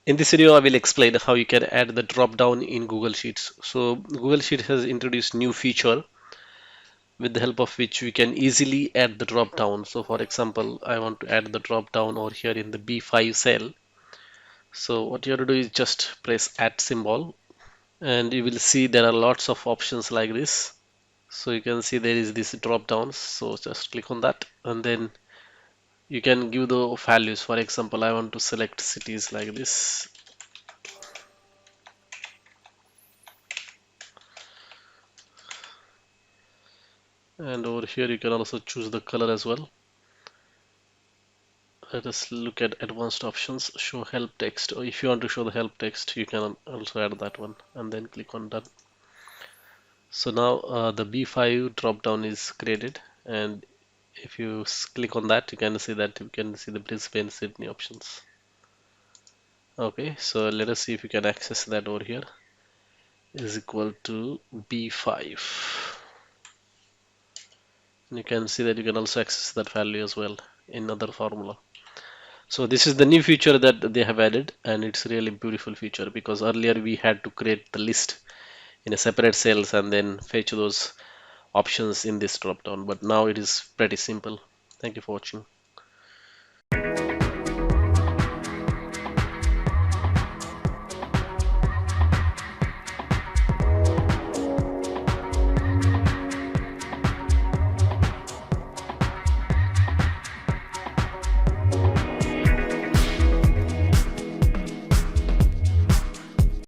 In this video, I will explain how you can add the drop down in Google Sheets. So Google Sheet has introduced new feature with the help of which we can easily add the drop down. So for example, I want to add the drop down over here in the B5 cell. So what you have to do is just press add symbol and you will see there are lots of options like this. So you can see there is this drop down. So just click on that and then you can give the values. For example, I want to select cities like this. And over here you can also choose the color as well. Let us look at advanced options, show help text, or if you want to show the help text you can also add that one and then click on done. So now the B5 drop down is created, and if you click on that you can see the Brisbane Sydney options. Okay, so let us see if you can access that over here. Is equal to B5, and you can see that you can also access that value as well in other formula. So this is the new feature that they have added, and it's really beautiful feature because earlier we had to create the list in a separate cells and then fetch those options in this drop down, but now it is pretty simple. Thank you for watching.